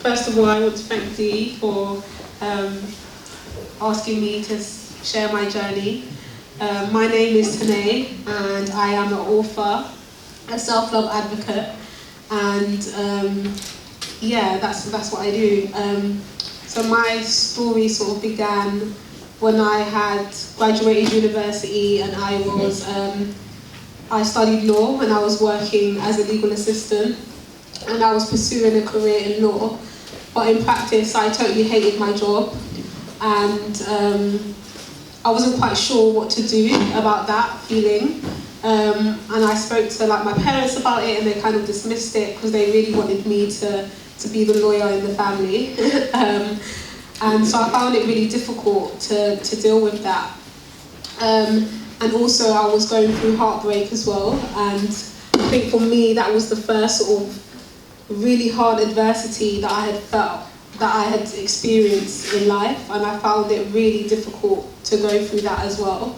First of all, I want to thank Dee for asking me to share my journey. My name is Tene, and I am an author, a self-love advocate, and yeah, that's what I do. So my story sort of began when I had graduated university, and I studied law, and I was working as a legal assistant, and I was pursuing a career in law. But in practice, I totally hated my job, and I wasn't quite sure what to do about that feeling. And I spoke to my parents about it, and they kind of dismissed it because they really wanted me to be the lawyer in the family. And so I found it really difficult to deal with that. And also I was going through heartbreak as well, and I think for me that was the first sort of really hard adversity that I had felt, that I had experienced in life, and I found it really difficult to go through that as well.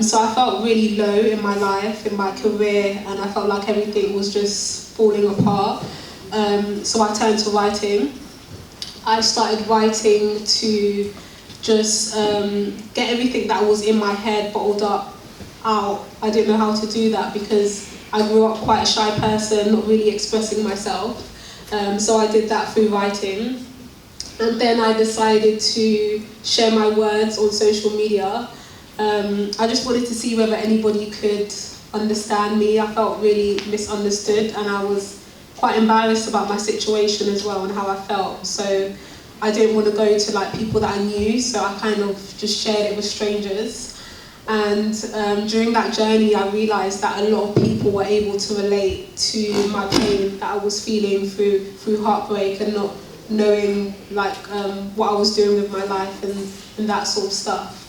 So I felt really low in my life, in my career, and I felt like everything was just falling apart. So I turned to writing. I started writing to just get everything that was in my head bottled up out. I didn't know how to do that because I grew up quite a shy person, not really expressing myself. So I did that through writing. And then I decided to share my words on social media. I just wanted to see whether anybody could understand me. I felt really misunderstood, and I was quite embarrassed about my situation as well and how I felt. So I didn't want to go to people that I knew, so I kind of just shared it with strangers. And during that journey, I realised that a lot of people were able to relate to my pain that I was feeling through heartbreak and not knowing what I was doing with my life and that sort of stuff.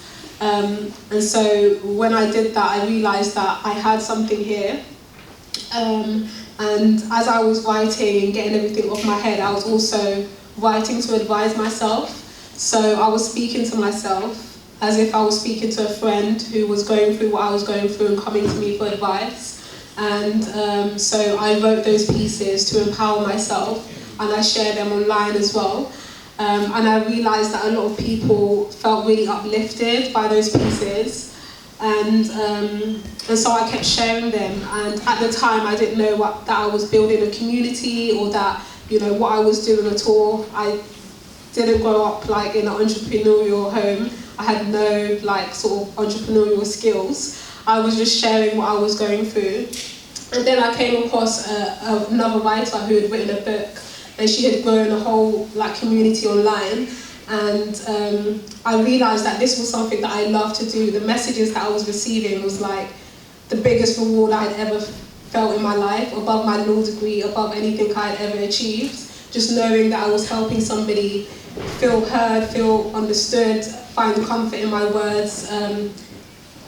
And so when I did that, I realised that I had something here. And as I was writing and getting everything off my head, I was also writing to advise myself. So I was speaking to myself as if I was speaking to a friend who was going through what I was going through and coming to me for advice. And so I wrote those pieces to empower myself, and I shared them online as well. And I realised that a lot of people felt really uplifted by those pieces. And so I kept sharing them, and at the time I didn't know that I was building a community or that what I was doing at all. I didn't grow up in an entrepreneurial home. I had no sort of entrepreneurial skills. I was just sharing what I was going through. And then I came across another writer who had written a book, and she had grown a whole community online. And I realised that this was something that I loved to do. The messages that I was receiving was the biggest reward I had ever felt in my life, above my law degree, above anything I had ever achieved. Just knowing that I was helping somebody feel heard, feel understood, find comfort in my words,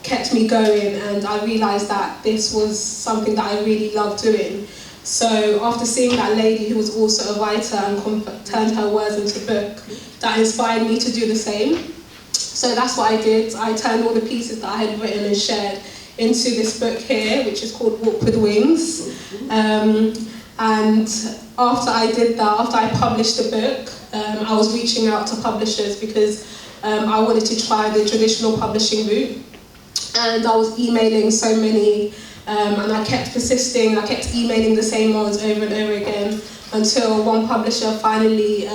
kept me going, and I realised that this was something that I really loved doing. So after seeing that lady who was also a writer and turned her words into a book, that inspired me to do the same. So that's what I did. I turned all the pieces that I had written and shared into this book here, which is called Walk with Wings. And after I did that, after I published the book, I was reaching out to publishers because I wanted to try the traditional publishing route. And I was emailing so many, and I kept persisting. I kept emailing the same ones over and over again until one publisher finally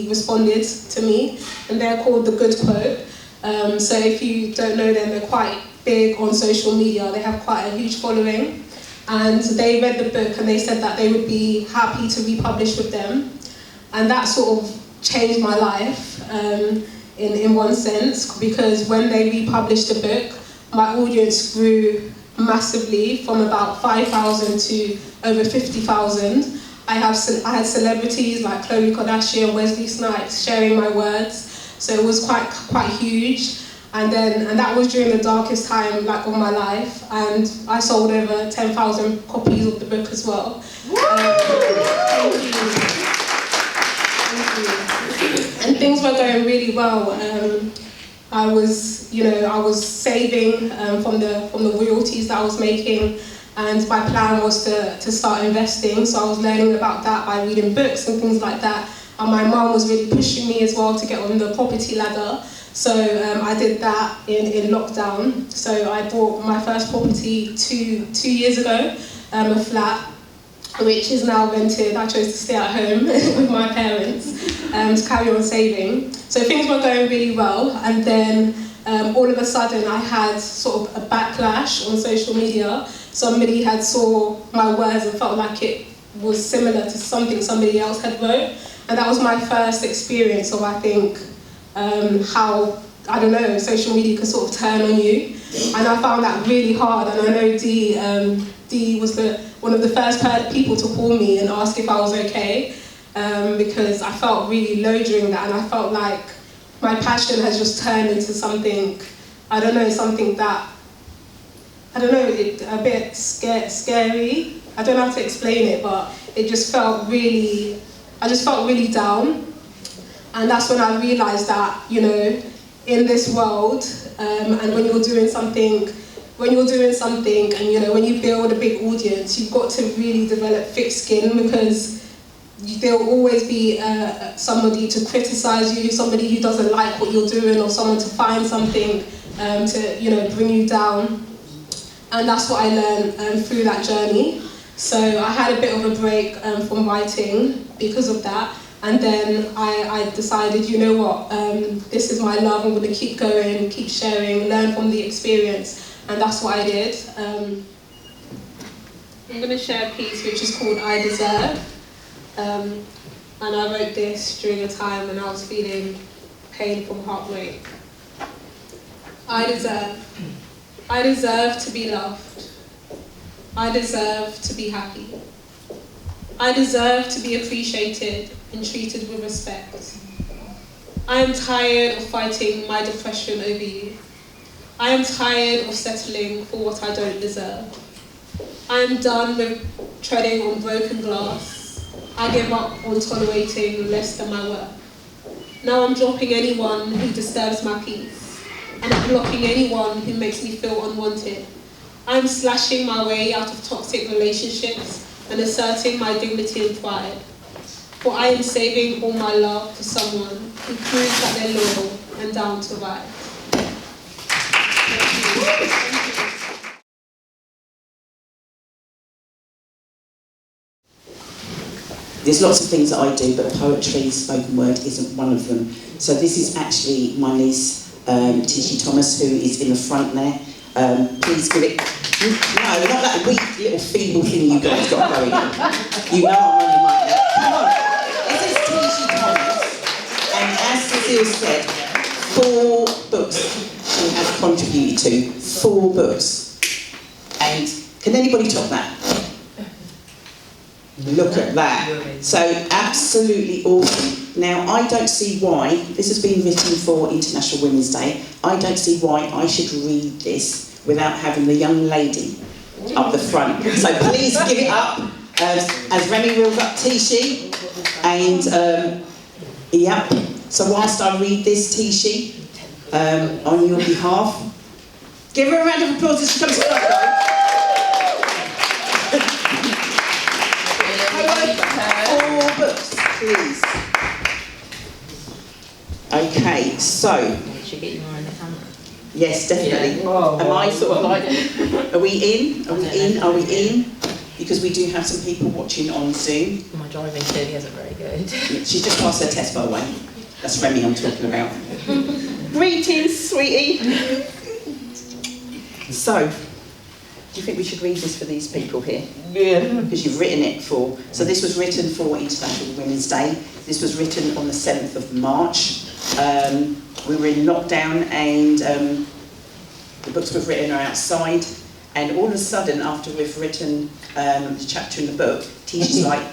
responded to me, and they're called The Good Quote. So if you don't know them, they're quite big on social media. They have quite a huge following, and they read the book and they said that they would be happy to republish with them, and that sort of changed my life in one sense, because when they republished the book, my audience grew massively from about 5,000 to over 50,000. I had celebrities like Khloe Kardashian, Wesley Snipes sharing my words, so it was quite huge. And that was during the darkest time of my life, and I sold over 10,000 copies of the book as well. Thank you. And things were going really well. I was saving from the royalties that I was making, and my plan was to start investing. So I was learning about that by reading books and things like that. And my mum was really pushing me as well to get on the property ladder. So I did that in lockdown. So I bought my first property two years ago, a flat, which is now rented. I chose to stay at home with my parents to carry on saving. So things were going really well, and then all of a sudden I had sort of a backlash on social media. Somebody had saw my words and felt like it was similar to something somebody else had wrote, and that was my first experience of, I think, how, I don't know, social media can sort of turn on you, and I found that really hard. And I know Dee was one of the first people to call me and ask if I was okay, because I felt really low during that, and I felt like my passion has just turned into something, I don't know, something that, I don't know, a bit scary. I don't know how to explain it, but it just felt really, I just felt really down. And that's when I realised that, you know, in this world, and when you're doing something, and, you know, when you build a big audience, you've got to really develop thick skin, because there'll always be somebody to criticise you, somebody who doesn't like what you're doing, or someone to find something to, you know, bring you down. And that's what I learned through that journey. So I had a bit of a break from writing because of that. And then I decided, you know what, this is my love, I'm going to keep going, keep sharing, learn from the experience. And that's what I did. I'm going to share a piece which is called I Deserve. And I wrote this during a time when I was feeling pain from heartbreak. I deserve to be loved. I deserve to be happy. I deserve to be appreciated and treated with respect. I am tired of fighting my depression over you. I am tired of settling for what I don't deserve. I am done with treading on broken glass. I give up on tolerating less than my worth. Now I'm dropping anyone who disturbs my peace, and I'm blocking anyone who makes me feel unwanted. I'm slashing my way out of toxic relationships and asserting my dignity and pride. For I am saving all my love for someone who proves that they're loyal and down to ride. There's lots of things that I do, but poetry, spoken word, isn't one of them. So this is actually my niece, Tishy Thomas, who is in the front there. Please give it... No, not that weak little feeble thing you guys got going on. You know I'm on your mic now. Come on. This is Tishy Thomas, and as Cecile said, 4 books she has contributed to. 4 books. And can anybody top that? Look at that. So absolutely awesome. Now I don't see why, this has been written for International Women's Day, I don't see why I should read this without having the young lady up the front. So please give it up as Remy wheels up Tishy. And yeah, so whilst I read this, Tishy, on your behalf, give her a round of applause as she comes to the front, guys. 4 books, please. Okay, so. Should get you more in the camera. Yes, definitely. Yeah. Whoa, Am I sort of like? Are we in? Are we in? Are we in? Because we do have some people watching on Zoom. My driving clearly isn't very good. She just passed her test, by the way. That's Remy I'm talking about. Greetings, sweetie. So, do you think we should read this for these people here? Yeah. Because you've written it for... So this was written for International Women's Day. This was written on the 7th of March. We were in lockdown, and the books we've written are outside. And all of a sudden, after we've written the chapter in the book, Tishy's like,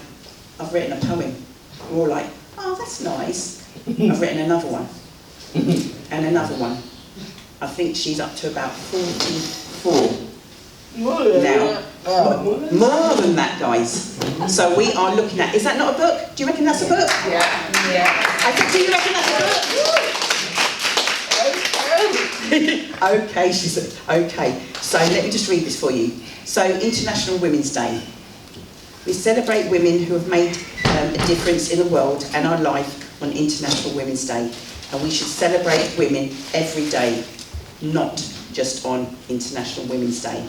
I've written a poem. We're all like, oh, that's nice. I've written another one. And another one. I think she's up to about 44. Now, more than that, guys. So we are looking at, is that not a book? Do you reckon that's a book? Yeah. I think, do you reckon that's a book? Okay, she said, okay. So let me just read this for you. So, International Women's Day. We celebrate women who have made a difference in the world and our life on International Women's Day. And we should celebrate women every day, not just on International Women's Day.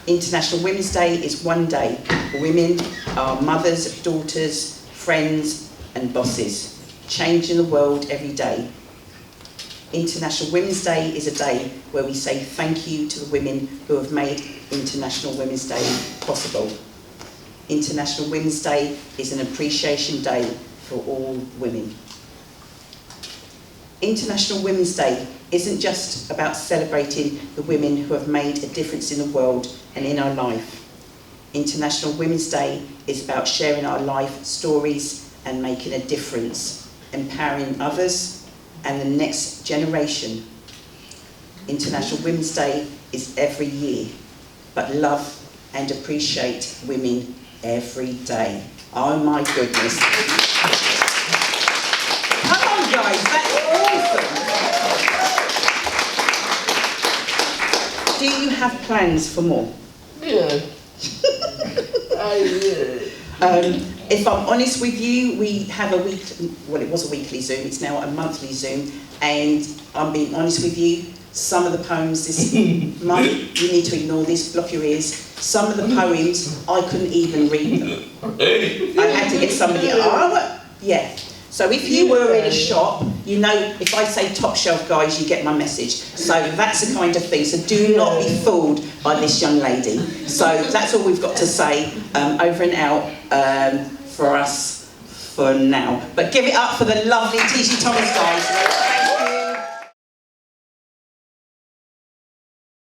International Women's Day is one day. Women are mothers, daughters, friends and bosses, changing the world every day. International Women's Day is a day where we say thank you to the women who have made International Women's Day possible. International Women's Day is an appreciation day for all women. International Women's Day isn't just about celebrating the women who have made a difference in the world and in our life. International Women's Day is about sharing our life stories and making a difference, empowering others and the next generation. International Women's Day is every year, but love and appreciate women every day. Oh my goodness. Come on guys, that's awesome. Do you have plans for more? Yeah. If I'm honest with you, we have a weekly, well it was a weekly Zoom, it's now a monthly Zoom, and I'm being honest with you, some of the poems this month, you need to ignore this, block your ears. Some of the poems, I couldn't even read them. I had to get somebody, yeah. So if you were in a shop, you know, if I say top shelf guys, you get my message. So that's the kind of thing. So do not be fooled by this young lady. So that's all we've got to say, over and out for us for now. But give it up for the lovely Tishy Thomas guys.